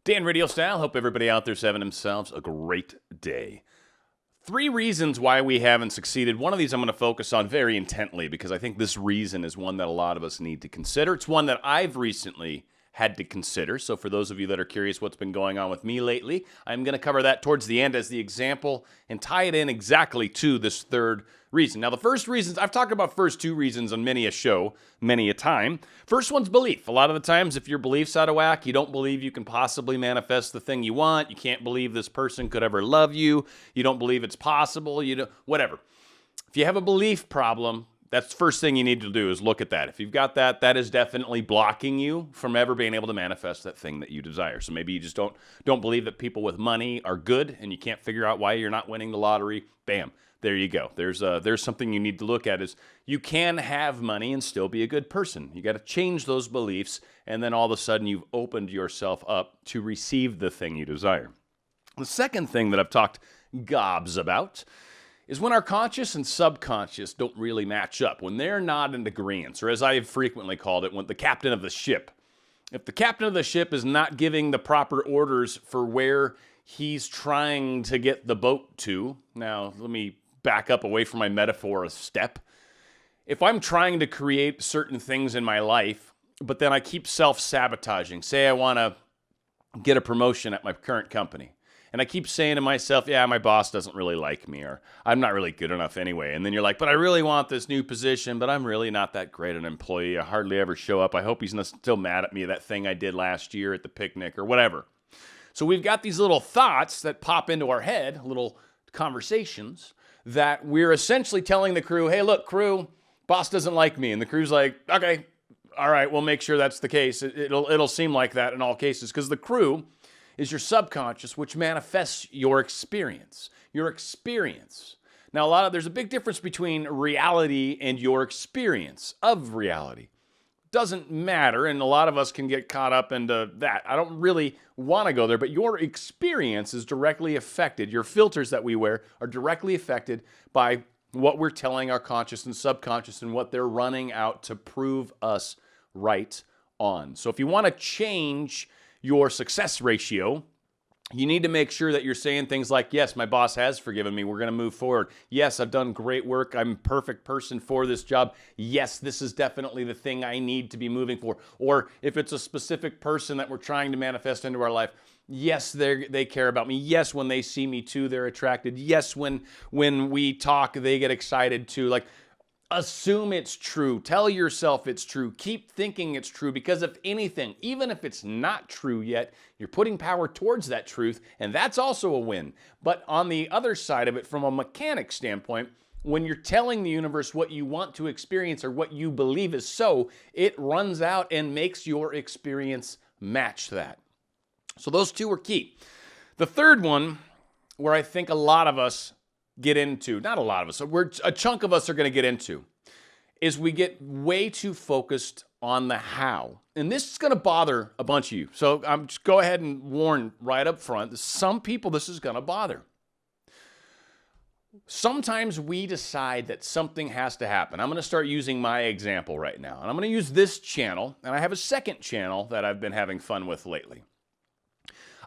Dan RadioStyle. Hope everybody out there's having themselves a great day. 3 reasons why we haven't succeeded. One of these I'm going to focus on very intently because I think this reason is one that a lot of us need to consider. It's one that I've recently had to consider. So for those of you that are curious what's been going on with me lately, I'm going to cover that towards the end as the example and tie it in exactly to this third reason. Now, the first reasons, I've talked about first 2 reasons on many a show, many a time. First one's belief. A lot of the times, if your belief's out of whack, you don't believe you can possibly manifest the thing you want, you can't believe this person could ever love you, you don't believe it's possible, whatever. If you have a belief problem, that's the first thing you need to do is look at that. If you've got that, that is definitely blocking you from ever being able to manifest that thing that you desire. So maybe you just don't believe that people with money are good and you can't figure out why you're not winning the lottery. Bam. There you go. There's something you need to look at is you can have money and still be a good person. You got to change those beliefs, and then all of a sudden you've opened yourself up to receive the thing you desire. The second thing that I've talked gobs about is when our conscious and subconscious don't really match up, when they're not in agreement, or as I have frequently called it, when the captain of the ship. If the captain of the ship is not giving the proper orders for where he's trying to get the boat to, now let me back up away from my metaphor a step. If I'm trying to create certain things in my life, but then I keep self-sabotaging, say I want to get a promotion at my current company, and I keep saying to myself, yeah, my boss doesn't really like me, or I'm not really good enough anyway. And then you're like, but I really want this new position, but I'm really not that great an employee. I hardly ever show up. I hope he's not still mad at me, that thing I did last year at the picnic or whatever. So we've got these little thoughts that pop into our head, little conversations, that we're essentially telling the crew, hey, look, crew, boss doesn't like me. And the crew's like, okay, all right, we'll make sure that's the case. It'll seem like that in all cases, because the crew is your subconscious, which manifests your experience. Your experience. Now, there's a big difference between reality and your experience of reality. Doesn't matter, and a lot of us can get caught up into that. I don't really want to go there, but your experience is directly affected. Your filters that we wear are directly affected by what we're telling our conscious and subconscious and what they're running out to prove us right on. So if you want to change your success ratio, you need to make sure that you're saying things like, yes, my boss has forgiven me. We're going to move forward. Yes, I've done great work. I'm a perfect person for this job. Yes, this is definitely the thing I need to be moving for. Or if it's a specific person that we're trying to manifest into our life, yes, they care about me. Yes, when they see me too, they're attracted. Yes, when we talk, they get excited too. Like, assume it's true. Tell yourself it's true. Keep thinking it's true, because if anything, even if it's not true yet, you're putting power towards that truth, and that's also a win. But on the other side of it, from a mechanic standpoint, when you're telling the universe what you want to experience or what you believe is so, it runs out and makes your experience match that. So those 2 are key. The third one, where I think a lot of us get into, not a lot of us, a chunk of us are going to get into, is we get way too focused on the how. And this is going to bother a bunch of you. So I'm just go ahead and warn right up front, some people this is going to bother. Sometimes we decide that something has to happen. I'm going to start using my example right now. And I'm going to use this channel, and I have a second channel that I've been having fun with lately.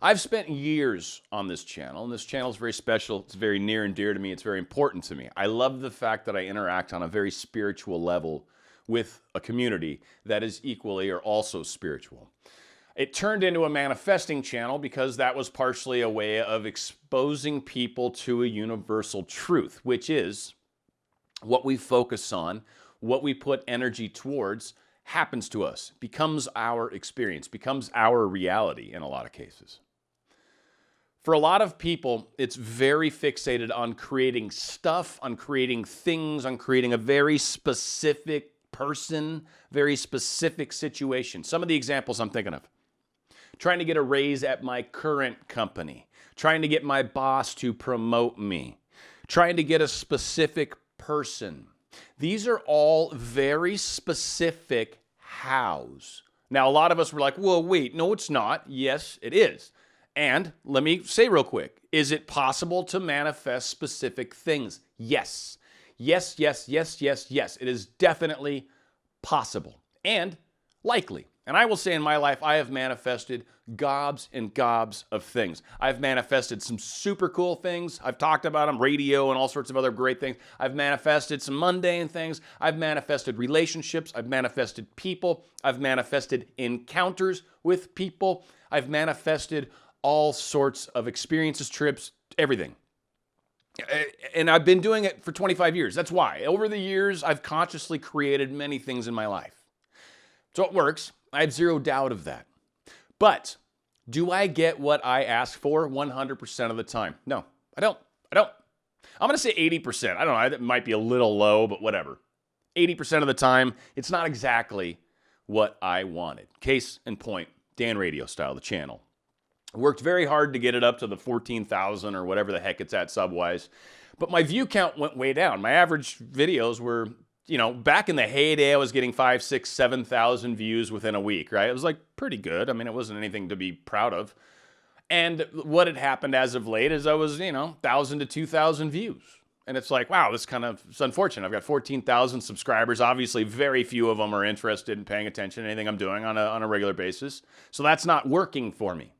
I've spent years on this channel, and this channel is very special. It's very near and dear to me. It's very important to me. I love the fact that I interact on a very spiritual level with a community that is equally or also spiritual. It turned into a manifesting channel because that was partially a way of exposing people to a universal truth, which is what we focus on, what we put energy towards, happens to us, becomes our experience, becomes our reality in a lot of cases. For a lot of people, it's very fixated on creating stuff, on creating things, on creating a very specific person, very specific situation. Some of the examples I'm thinking of. Trying to get a raise at my current company. Trying to get my boss to promote me. Trying to get a specific person. These are all very specific hows. Now, a lot of us were like, well, wait, no, it's not. Yes, it is. And let me say real quick, is it possible to manifest specific things? Yes. Yes, yes, yes, yes, yes. It is definitely possible and likely. And I will say in my life, I have manifested gobs and gobs of things. I've manifested some super cool things. I've talked about them, radio and all sorts of other great things. I've manifested some mundane things. I've manifested relationships. I've manifested people. I've manifested encounters with people. I've manifested all sorts of experiences, trips, everything. And I've been doing it for 25 years. That's why. Over the years, I've consciously created many things in my life. So it works. I have zero doubt of that. But do I get what I ask for 100% of the time? No, I don't. I'm going to say 80%. I don't know. That might be a little low, but whatever. 80% of the time, it's not exactly what I wanted. Case in point, Dan RadioStyle, the channel. Worked very hard to get it up to the 14,000 or whatever the heck it's at sub-wise. But my view count went way down. My average videos were, back in the heyday, I was getting 5, 6, 7,000 views within a week, right? It was like pretty good. I mean, it wasn't anything to be proud of. And what had happened as of late is I was, 1,000 to 2,000 views. And it's like, wow, it's unfortunate. I've got 14,000 subscribers. Obviously, very few of them are interested in paying attention to anything I'm doing on a regular basis. So that's not working for me.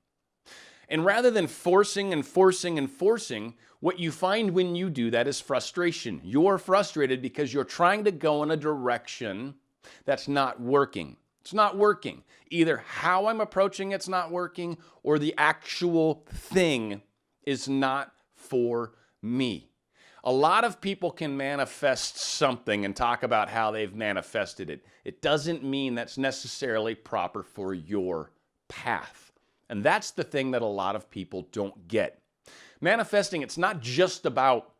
And rather than forcing, what you find when you do that is frustration. You're frustrated because you're trying to go in a direction that's not working. It's not working. Either how I'm approaching it's not working, or the actual thing is not for me. A lot of people can manifest something and talk about how they've manifested it. It doesn't mean that's necessarily proper for your path. And that's the thing that a lot of people don't get. Manifesting, it's not just about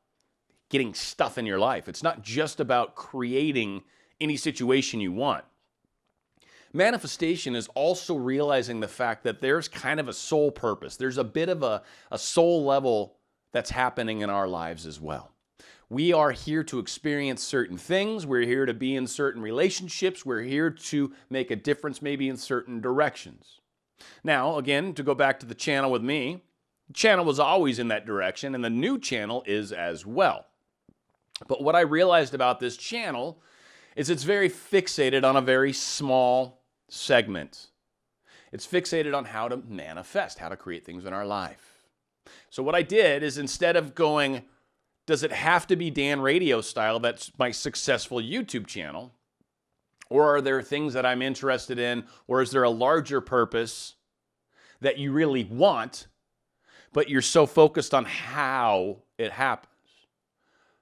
getting stuff in your life. It's not just about creating any situation you want. Manifestation is also realizing the fact that there's kind of a soul purpose. There's a bit of a soul level that's happening in our lives as well. We are here to experience certain things. We're here to be in certain relationships. We're here to make a difference maybe in certain directions. Now, again, to go back to the channel with me, the channel was always in that direction, and the new channel is as well. But what I realized about this channel is it's very fixated on a very small segment. It's fixated on how to manifest, how to create things in our life. So what I did is, instead of going, does it have to be Dan RadioStyle that's my successful YouTube channel? Or are there things that I'm interested in? Or is there a larger purpose that you really want, but you're so focused on how it happens?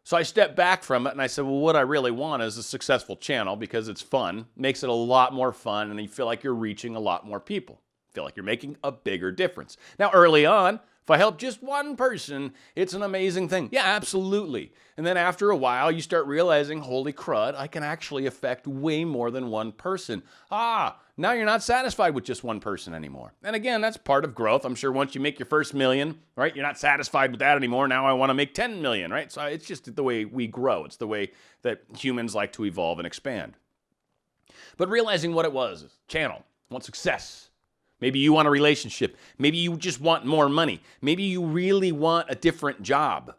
So I stepped back from it and I said, well, what I really want is a successful channel, because it's fun, makes it a lot more fun, and you feel like you're reaching a lot more people. Feel like you're making a bigger difference. Now, early on, if I help just one person, it's an amazing thing. Yeah, absolutely. And then after a while, you start realizing, holy crud, I can actually affect way more than one person. Now you're not satisfied with just one person anymore. And again, that's part of growth. I'm sure once you make your first million, right, you're not satisfied with that anymore. Now I want to make 10 million, right? So it's just the way we grow. It's the way that humans like to evolve and expand. But realizing what it was, channel, want success. Maybe you want a relationship. Maybe you just want more money. Maybe you really want a different job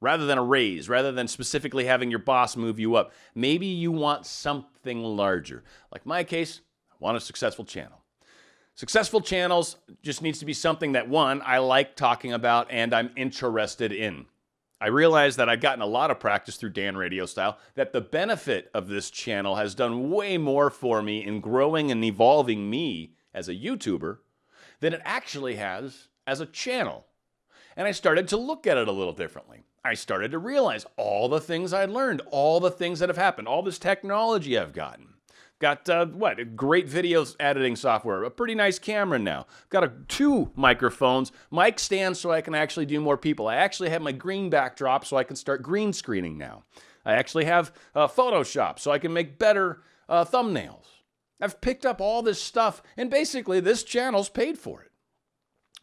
rather than a raise, rather than specifically having your boss move you up. Maybe you want something larger. Like my case, I want a successful channel. Successful channels just needs to be something that, one, I like talking about and I'm interested in. I realized that I've gotten a lot of practice through Dan RadioStyle, that the benefit of this channel has done way more for me in growing and evolving me as a YouTuber than it actually has as a channel. And I started to look at it a little differently. I started to realize all the things I'd learned, all the things that have happened, all this technology I've gotten. Got, a great video editing software, a pretty nice camera now. Got 2 microphones, mic stands so I can actually do more people. I actually have my green backdrop so I can start green screening now. I actually have Photoshop so I can make better thumbnails. I've picked up all this stuff, and basically this channel's paid for it.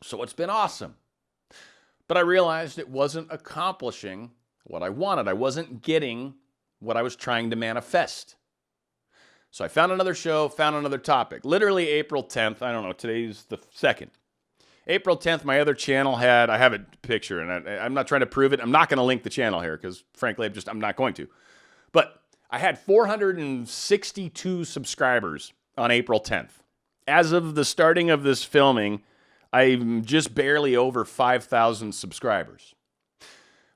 So it's been awesome. But I realized it wasn't accomplishing what I wanted. I wasn't getting what I was trying to manifest. So I found another show, found another topic. Literally April 10th, I don't know, today's the 2nd. April 10th, my other channel had, I have a picture, and I'm not trying to prove it. I'm not going to link the channel here because, frankly, I'm not going to. But I had 462 subscribers on April 10th. as of the starting of this filming, I'm just barely over 5,000 subscribers.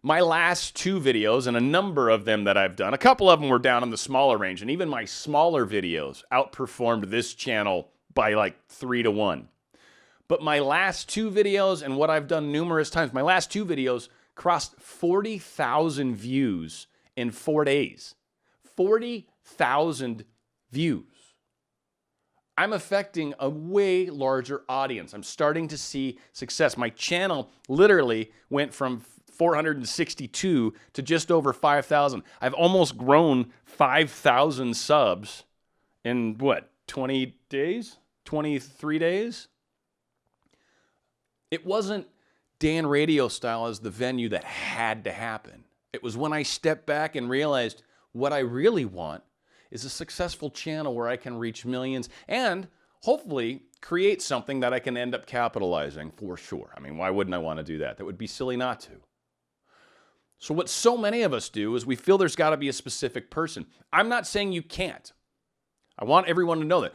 My last 2 videos, and a number of them that I've done, a couple of them were down in the smaller range, and even my smaller videos outperformed this channel by like 3 to 1. But my last 2 videos, and what I've done numerous times, my last 2 videos crossed 40,000 views in 4 days. 40,000 views. I'm affecting a way larger audience. I'm starting to see success. My channel literally went from 462 to just over 5,000. I've almost grown 5,000 subs in what, 20 days? 23 days? It wasn't Dan RadioStyle as the venue that had to happen. It was when I stepped back and realized what I really want is a successful channel where I can reach millions and hopefully create something that I can end up capitalizing for sure. I mean, why wouldn't I want to do that? That would be silly not to. So what so many of us do is we feel there's got to be a specific person. I'm not saying you can't. I want everyone to know that.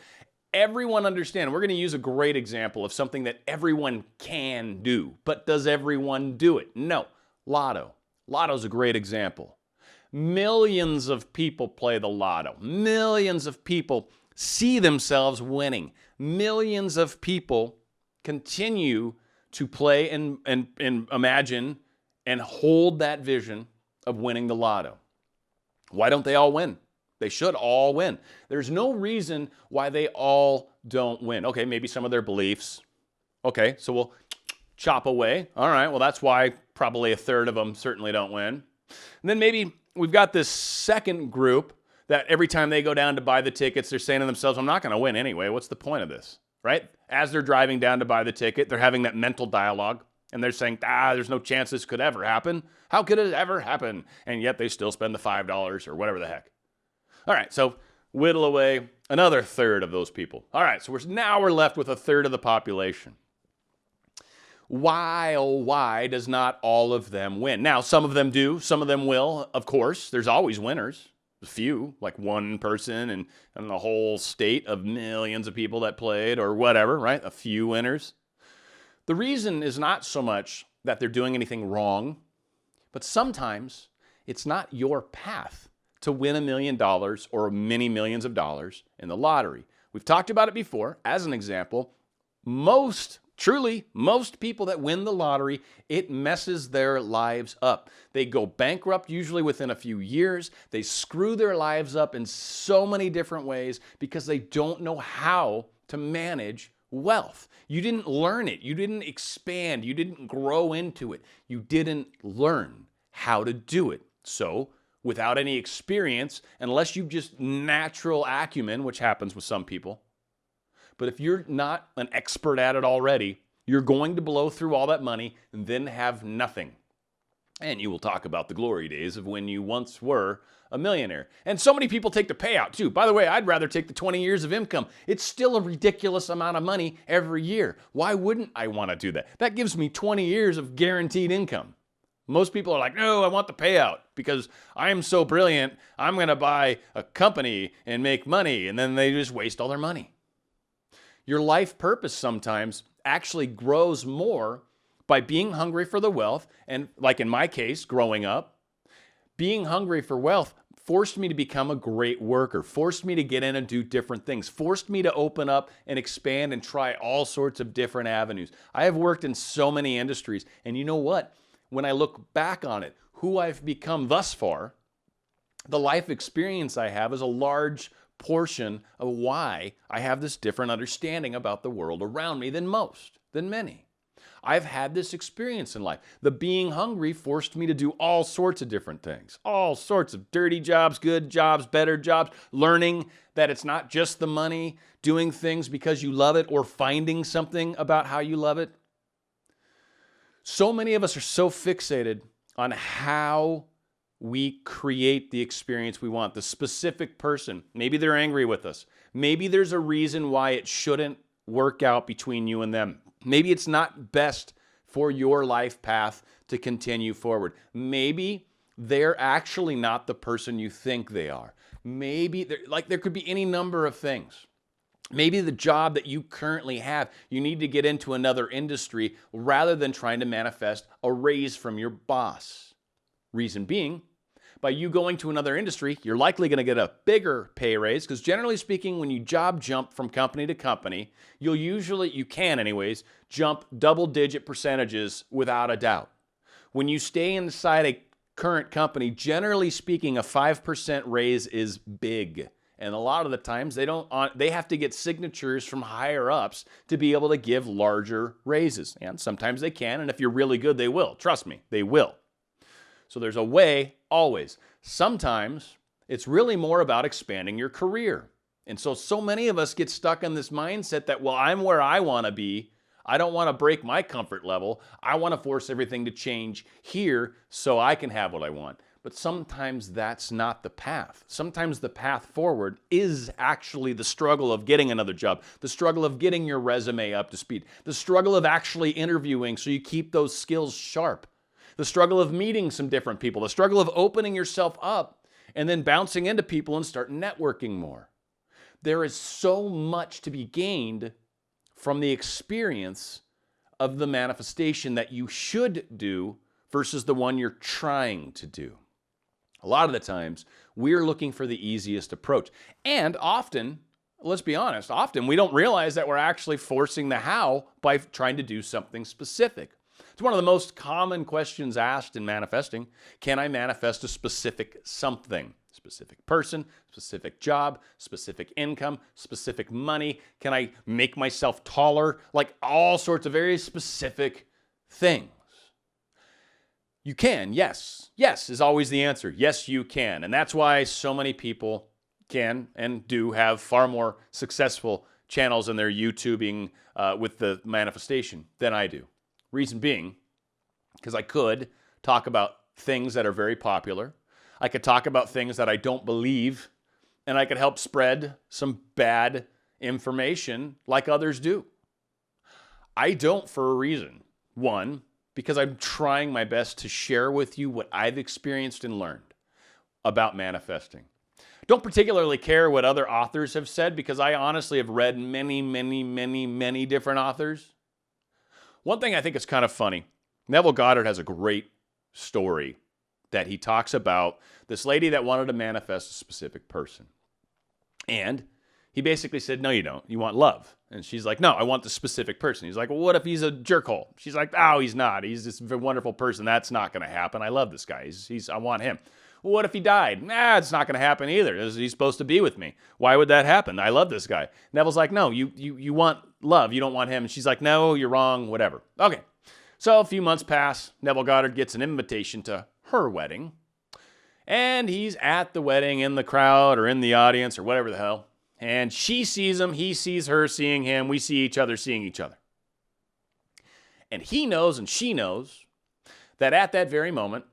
Everyone understand. We're going to use a great example of something that everyone can do. But does everyone do it? No. Lotto. Lotto's a great example. Millions of people play the lotto. Millions of people see themselves winning. Millions of people continue to play and imagine and hold that vision of winning the lotto. Why don't they all win? They should all win. There's no reason why they all don't win. Okay, maybe some of their beliefs. Okay, so we'll chop away. All right, well, that's why probably a third of them certainly don't win. And then maybe we've got this second group that every time they go down to buy the tickets, they're saying to themselves, I'm not going to win anyway. What's the point of this, right? As they're driving down to buy the ticket, they're having that mental dialogue, and they're saying, there's no chance this could ever happen. How could it ever happen? And yet they still spend the $5 or whatever the heck. All right, so whittle away another third of those people. All right, so we're left with a third of the population. Why, oh why, does not all of them win? Now, some of them do, some of them will, of course. There's always winners. A few, like one person and the whole state of millions of people that played or whatever, right? A few winners. The reason is not so much that they're doing anything wrong, but sometimes it's not your path to win $1 million or many millions of dollars in the lottery. We've talked about it before. As an example, most people that win the lottery, it messes their lives up. They go bankrupt usually within a few years. They screw their lives up in so many different ways because they don't know how to manage wealth. You didn't learn it. You didn't expand. You didn't grow into it. You didn't learn how to do it. So, without any experience, unless you've just natural acumen, which happens with some people, but if you're not an expert at it already, you're going to blow through all that money and then have nothing. And you will talk about the glory days of when you once were a millionaire. And so many people take the payout too. By the way, I'd rather take the 20 years of income. It's still a ridiculous amount of money every year. Why wouldn't I want to do that? That gives me 20 years of guaranteed income. Most people are like, no, I want the payout because I am so brilliant. I'm going to buy a company and make money. And then they just waste all their money. Your life purpose sometimes actually grows more by being hungry for the wealth. And like in my case, growing up, being hungry for wealth forced me to become a great worker, forced me to get in and do different things, forced me to open up and expand and try all sorts of different avenues. I have worked in so many industries. And you know what? When I look back on it, who I've become thus far, the life experience I have is a large portion of why I have this different understanding about the world around me than many. I've had this experience in life. The being hungry forced me to do all sorts of different things, all sorts of dirty jobs, good jobs, better jobs, learning that it's not just the money, doing things because you love it or finding something about how you love it. So many of us are so fixated on how we create the experience we want, the specific person. Maybe they're angry with us. Maybe there's a reason why it shouldn't work out between you and them. Maybe it's not best for your life path to continue forward. Maybe they're actually not the person you think they are. Maybe there could be any number of things. Maybe the job that you currently have, you need to get into another industry rather than trying to manifest a raise from your boss. Reason being, by you going to another industry, you're likely going to get a bigger pay raise because generally speaking, when you job jump from company to company, you can anyways, jump double-digit percentages without a doubt. When you stay inside a current company, generally speaking, a 5% raise is big. And a lot of the times they have to get signatures from higher ups to be able to give larger raises. And sometimes they can, and if you're really good, they will. Trust me, they will. So there's a way always. Sometimes it's really more about expanding your career. And so many of us get stuck in this mindset that, well, I'm where I want to be. I don't want to break my comfort level. I want to force everything to change here so I can have what I want. But sometimes that's not the path. Sometimes the path forward is actually the struggle of getting another job, the struggle of getting your resume up to speed, the struggle of actually interviewing so you keep those skills sharp, the struggle of meeting some different people, the struggle of opening yourself up and then bouncing into people and start networking more. There is so much to be gained from the experience of the manifestation that you should do versus the one you're trying to do. A lot of the times, we're looking for the easiest approach. And often, let's be honest, often we don't realize that we're actually forcing the how by trying to do something specific. It's one of the most common questions asked in manifesting. Can I manifest a specific something? Specific person, specific job, specific income, specific money? Can I make myself taller? Like all sorts of very specific things. You can, yes. Yes is always the answer. Yes, you can. And that's why so many people can and do have far more successful channels in their YouTubing with the manifestation than I do. Reason being, because I could talk about things that are very popular. I could talk about things that I don't believe, and I could help spread some bad information like others do. I don't for a reason. One, because I'm trying my best to share with you what I've experienced and learned about manifesting. Don't particularly care what other authors have said because I honestly have read many different authors. One thing I think is kind of funny, Neville Goddard has a great story that he talks about this lady that wanted to manifest a specific person. And he basically said, no, you don't. You want love. And she's like, no, I want the specific person. He's like, well, what if he's a jerkhole? She's like, oh, he's not. He's this wonderful person. That's not going to happen. I love this guy. I want him. Well, what if he died? Nah, it's not going to happen either. He's supposed to be with me. Why would that happen? I love this guy. Neville's like, no, you want love. You don't want him. And she's like, no, you're wrong, whatever. Okay. So a few months pass. Neville Goddard gets an invitation to her wedding. And he's at the wedding in the crowd or in the audience or whatever the hell. And she sees him, he sees her seeing him, we see each other seeing each other. And he knows and she knows that at that very moment,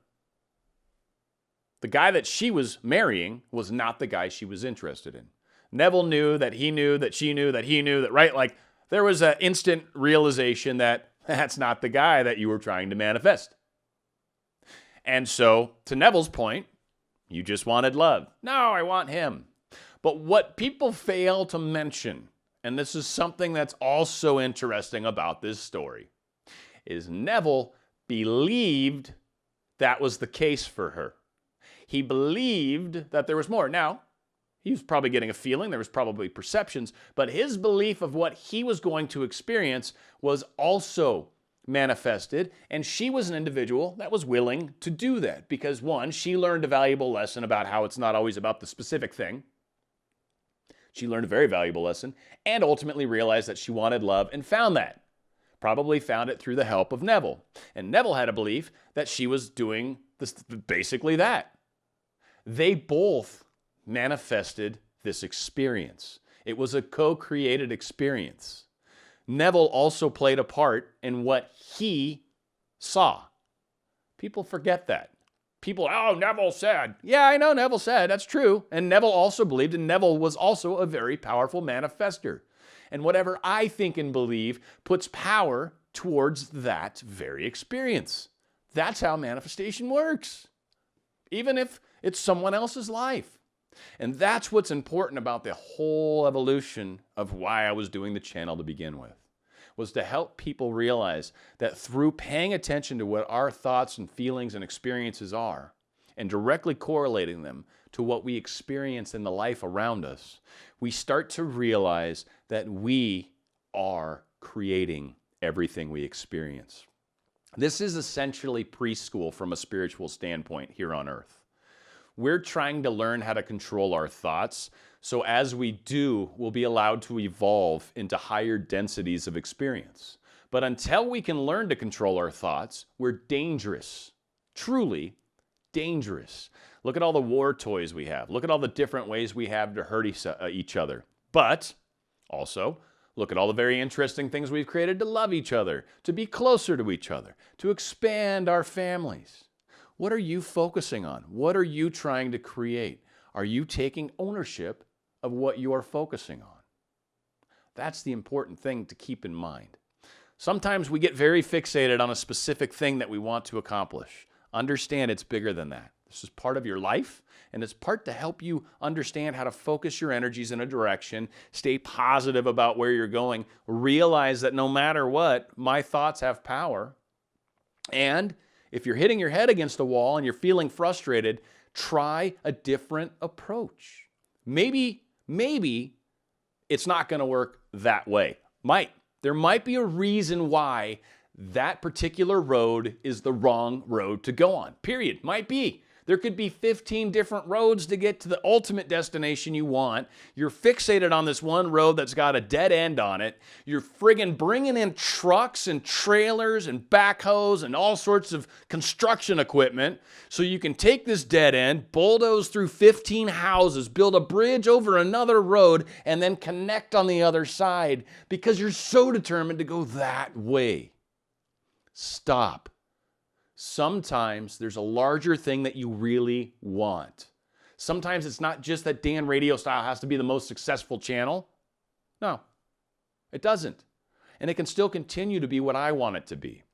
the guy that she was marrying was not the guy she was interested in. Neville knew that he knew that she knew that he knew that, right? Like there was an instant realization that that's not the guy that you were trying to manifest. And so, to Neville's point, you just wanted love. No, I want him. But what people fail to mention, and this is something that's also interesting about this story, is Neville believed that was the case for her. He believed that there was more. Now, he was probably getting a feeling, there was probably perceptions, but his belief of what he was going to experience was also manifested, and she was an individual that was willing to do that because, one, she learned a valuable lesson about how it's not always about the specific thing. She learned a very valuable lesson and ultimately realized that she wanted love and found that. Probably found it through the help of Neville. And Neville had a belief that she was doing basically that. They both manifested this experience. It was a co-created experience. Neville also played a part in what he saw. People forget that. People, oh, Neville said. Yeah, I know Neville said. That's true. And Neville also believed, and Neville was also a very powerful manifester. And whatever I think and believe puts power towards that very experience. That's how manifestation works. Even if it's someone else's life. And that's what's important about the whole evolution of why I was doing the channel to begin with, was to help people realize that through paying attention to what our thoughts and feelings and experiences are, and directly correlating them to what we experience in the life around us, we start to realize that we are creating everything we experience. This is essentially preschool from a spiritual standpoint here on earth. We're trying to learn how to control our thoughts, so as we do, we'll be allowed to evolve into higher densities of experience. But until we can learn to control our thoughts, we're dangerous, truly dangerous. Look at all the war toys we have. Look at all the different ways we have to hurt each other. But also, look at all the very interesting things we've created to love each other, to be closer to each other, to expand our families. What are you focusing on? What are you trying to create? Are you taking ownership of what you are focusing on? That's the important thing to keep in mind. Sometimes we get very fixated on a specific thing that we want to accomplish. Understand it's bigger than that. This is part of your life, and it's part to help you understand how to focus your energies in a direction, stay positive about where you're going, realize that no matter what, my thoughts have power. And if you're hitting your head against a wall and you're feeling frustrated, try a different approach. Maybe it's not going to work that way. There might be a reason why that particular road is the wrong road to go on. Period. Might be. There could be 15 different roads to get to the ultimate destination you want. You're fixated on this one road that's got a dead end on it. You're friggin' bringing in trucks and trailers and backhoes and all sorts of construction equipment so you can take this dead end, bulldoze through 15 houses, build a bridge over another road, and then connect on the other side because you're so determined to go that way. Stop. Sometimes there's a larger thing that you really want. Sometimes it's not just that Dan RadioStyle has to be the most successful channel. No, it doesn't. And it can still continue to be what I want it to be,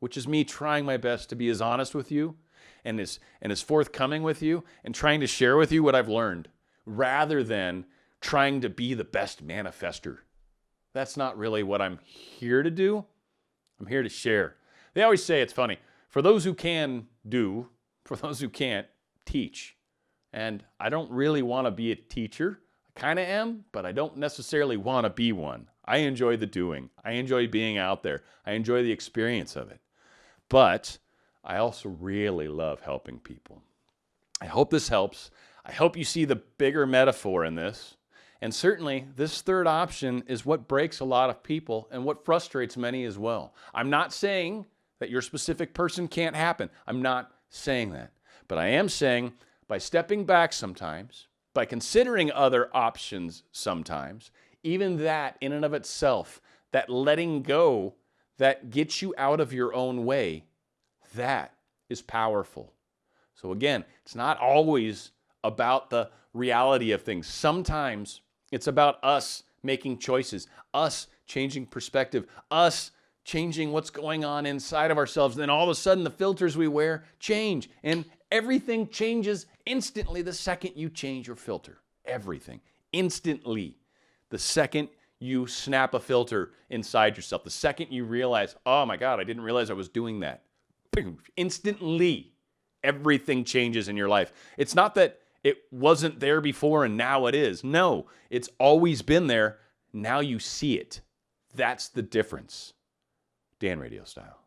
which is me trying my best to be as honest with you and as forthcoming with you and trying to share with you what I've learned rather than trying to be the best manifester. That's not really what I'm here to do. I'm here to share. They always say, it's funny, for those who can do, for those who can't, teach. And I don't really want to be a teacher. I kind of am, but I don't necessarily want to be one. I enjoy the doing. I enjoy being out there. I enjoy the experience of it. But I also really love helping people. I hope this helps. I hope you see the bigger metaphor in this. And certainly, this third option is what breaks a lot of people and what frustrates many as well. I'm not saying that your specific person can't happen. I'm not saying that. But I am saying by stepping back sometimes, by considering other options sometimes, even that in and of itself, that letting go that gets you out of your own way, that is powerful. So again, it's not always about the reality of things. Sometimes it's about us making choices, us changing perspective, us changing what's going on inside of ourselves. Then all of a sudden the filters we wear change and everything changes instantly the second you change your filter. Everything. Instantly. The second you snap a filter inside yourself. The second you realize, oh my God, I didn't realize I was doing that. Instantly, everything changes in your life. It's not that it wasn't there before and now it is. No, it's always been there. Now you see it. That's the difference. Dan RadioStyle.